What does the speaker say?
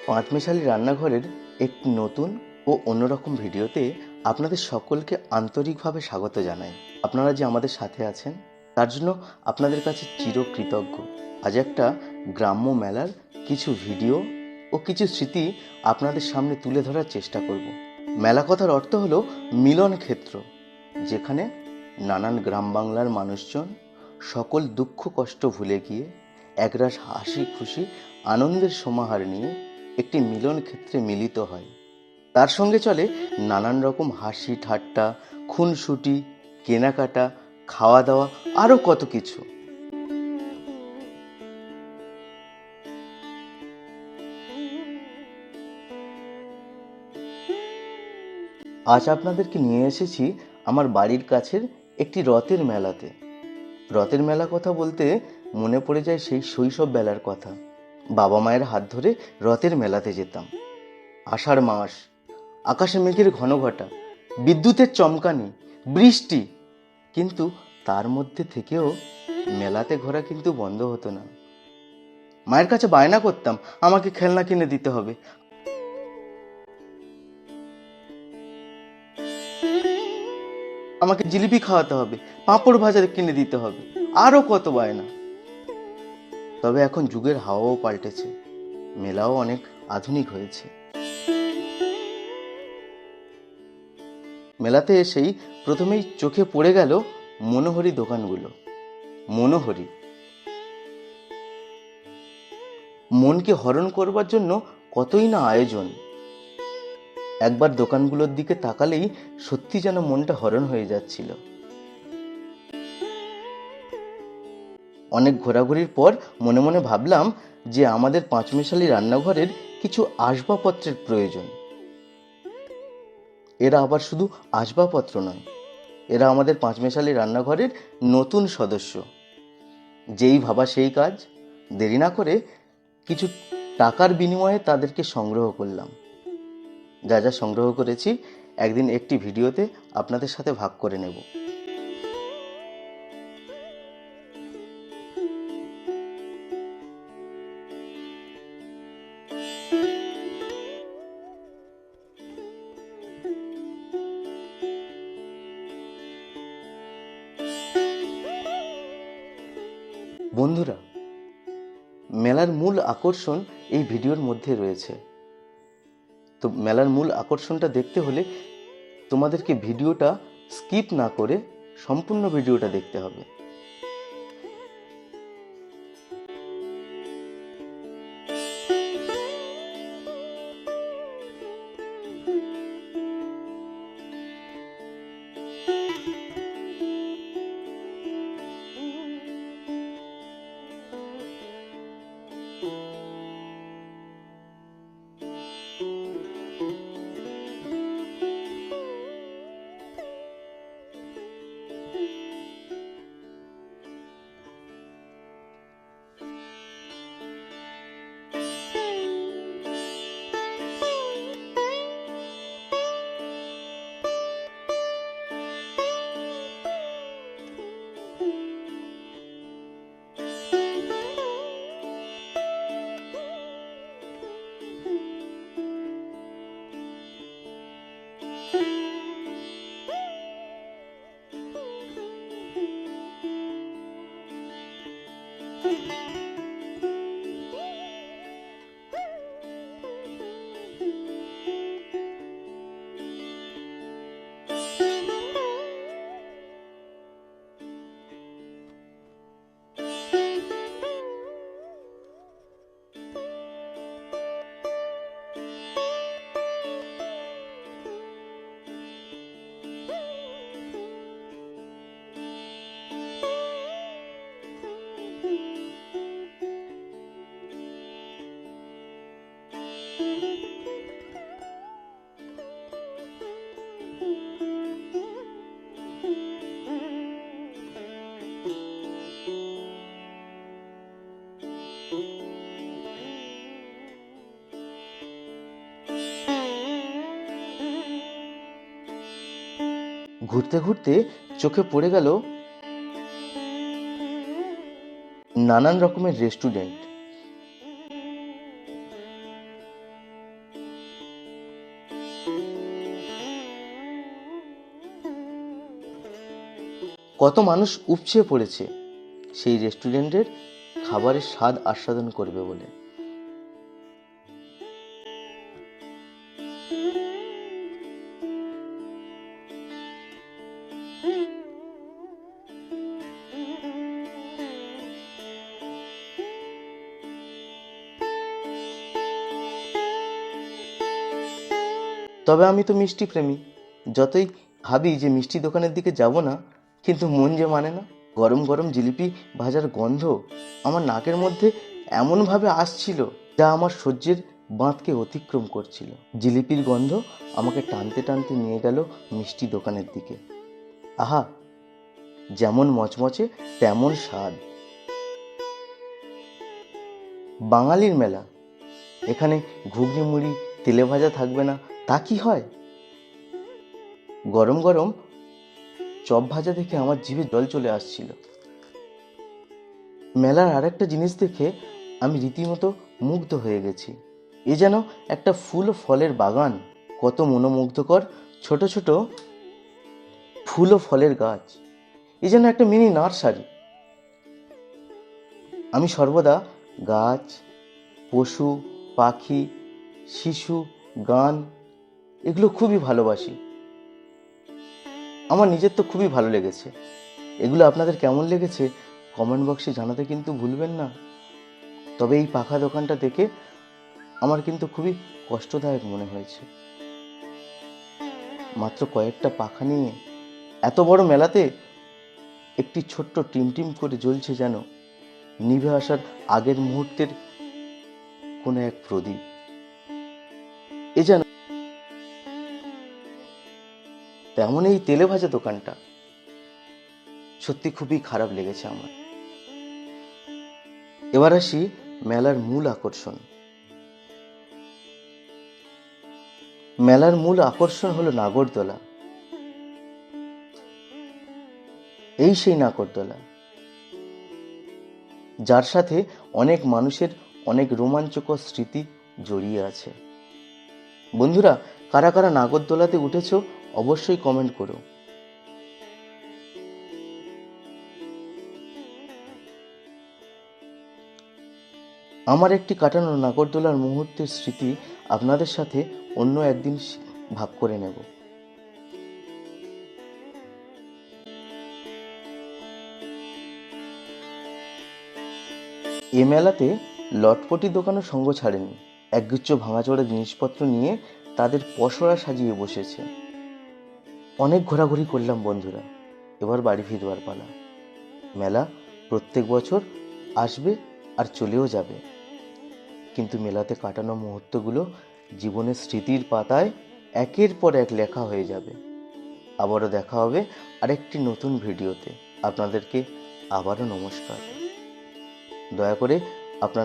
পাঁচমেশালি রান্নাঘরের একটি নতুন ও অন্যরকম ভিডিওতে আপনাদের সকলকে আন্তরিকভাবে স্বাগত জানাই। আপনারা যে আমাদের সাথে আছেন তার জন্য আপনাদের কাছে চিরকৃতজ্ঞ। আজ একটা গ্রাম্য মেলার কিছু ভিডিও ও কিছু স্মৃতি আপনাদের সামনে তুলে ধরার চেষ্টা করব। মেলা কথার অর্থ হলো মিলন ক্ষেত্র, যেখানে নানান গ্রাম বাংলার মানুষজন সকল দুঃখ কষ্ট ভুলে গিয়ে একরাশ হাসি খুশি আনন্দের সমাহার নিয়ে একটি মিলন ক্ষেত্রে মিলিত হয়। তার সঙ্গে চলে নানান রকম হাসি ঠাট্টা, খুনসুটি, কেনাকাটা, খাওয়া দাওয়া, আরও কত কিছু। আজ আপনাদেরকে নিয়ে এসেছি আমার বাড়ির কাছের একটি রথের মেলাতে। রথের মেলা কথা বলতে মনে পড়ে যায় সেই শৈশব বেলার কথা। বাবা মায়ের হাত ধরে রথের মেলাতে যেতাম। আষাঢ় মাস, আকাশে মেঘের ঘনঘটা, বিদ্যুতের চমকানি, বৃষ্টি, কিন্তু তার মধ্যে থেকেও মেলাতে ঘোরা কিন্তু বন্ধ হতো না। মায়ের কাছে বায়না করতাম, আমাকে খেলনা কিনে দিতে হবে, আমাকে জিলিপি খাওয়াতে হবে, পাঁপড় ভাজা কিনে দিতে হবে, আরো কত বায়না। তবে এখন যুগের হাওয়াও পাল্টেছে, মেলাও অনেক আধুনিক হয়েছে। মেলাতে এসেই প্রথমেই চোখে পড়ে গেল মনোহরি দোকানগুলো। মনোহরি মনকে হরণ করবার জন্য কতই না আয়োজন। একবার দোকানগুলোর দিকে তাকালেই সত্যি যেন মনটা হরণ হয়ে যাচ্ছিল। অনেক ঘোরাঘুরির পর মনে মনে ভাবলাম যে আমাদের পাঁচমেশালি রান্নাঘরের কিছু আসবাবপত্রের প্রয়োজন। এরা আবার শুধু আসবাবপত্র নয়, এরা আমাদের পাঁচমেশালি রান্নাঘরের নতুন সদস্য। যেই ভাবা সেই কাজ। দেরি না করে কিছু টাকার বিনিময়ে তাদেরকে সংগ্রহ করলাম। যা যা সংগ্রহ করেছি একদিন একটি ভিডিওতে আপনাদের সাথে ভাগ করে নেব। বন্ধুরা, মেলার মূল আকর্ষণ এই ভিডিওর মধ্যে রয়েছে। তো মেলার মূল আকর্ষণটা দেখতে হলে তোমাদেরকে ভিডিওটা স্কিপ না করে সম্পূর্ণ ভিডিওটা দেখতে হবে। ঘুরতে ঘুরতে চোখে পড়ে গেল নানান রকমের রেস্টুরেন্ট। কত মানুষ উপচে পড়েছে সেই রেস্টুরেন্টের খাবারের স্বাদ আস্বাদন করবে বলে। তবে আমি তো মিষ্টি প্রেমী, যতই ভাবি যে মিষ্টি দোকানের দিকে যাব না, কিন্তু মন যে মানে না। গরম গরম জিলিপি ভাজার গন্ধ আমার নাকের মধ্যে এমনভাবে আসছিল, যা আমার সহ্যের বাঁধকে অতিক্রম করছিল। জিলিপির গন্ধ আমাকে টানতে টানতে নিয়ে গেল মিষ্টি দোকানের দিকে। আহা, যেমন মচমচে তেমন স্বাদ। বাঙালির মেলা, এখানে ঘুগনি মুড়ি তেলে ভাজা থাকবে না তা কি হয়? গরম গরম চপ ভাজা দেখে আমার জিভে জল চলে আসছিল। মেলার আরেকটা জিনিস দেখে আমি রীতিমতো মুগ্ধ হয়ে গেছি। এ যেন একটা ফুল ও ফলের বাগান। কত মনোমুগ্ধকর ছোট ছোট ফুল ও ফলের গাছ। এ যেন একটা মিনি নার্সারি। আমি সর্বদা গাছ, পশু, পাখি, শিশু, গান এগুলো খুবই ভালোবাসি। আমার নিজের তো খুবই ভালো লেগেছে। এগুলো আপনাদের কেমন লেগেছে কমেন্ট বক্সে জানাতে কিন্তু ভুলবেন না। তবে এই পাখা দোকানটা দেখে আমার কিন্তু খুবই কষ্টদায়ক মনে হয়েছে। মাত্র কয়েকটা পাখা নিয়ে এত বড় মেলাতে একটি ছোট্ট টিমটিম করে জ্বলছে যেন নিভে আসার আগের মুহূর্তের কোনো এক প্রদীপ। এ যেন তেমন এই তেলে ভাজা দোকানটা সত্যি খুবই খারাপ লেগেছে আমার। এবার আসি মেলার মূল আকর্ষণ। মেলার মূল আকর্ষণ হলো নাগরদোলা। এই সেই নাগরদোলা, যার সাথে অনেক মানুষের অনেক রোমাঞ্চকর স্মৃতি জড়িয়ে আছে। বন্ধুরা, কারা কারা নাগরদোলাতে উঠেছো অবশ্যই কমেন্ট করো। আমার একটি কাটানো নাগরদোলার মুহূর্তের স্মৃতি আপনাদের সাথে অন্য একদিন ভাগ করে নেব। এ মেলাতে লটপটি দোকানও সঙ্গ ছাড়েনি। একগুচ্ছ ভাঙাচোরা জিনিসপত্র নিয়ে তাদের পসরা সাজিয়ে বসেছে। অনেক ঘোরাঘুরি করলাম বন্ধুরা, এবার বাড়ি ফিরবার পালা। মেলা প্রত্যেক বছর আসবে আর চলেও যাবে, কিন্তু মেলাতে কাটানো মুহূর্তগুলো জীবনের স্মৃতির পাতায় একের পর এক লেখা হয়ে যাবে। আবারও দেখা হবে আরেকটি নতুন ভিডিওতে। আপনাদেরকে আবারও নমস্কার। দয়া করে আপনার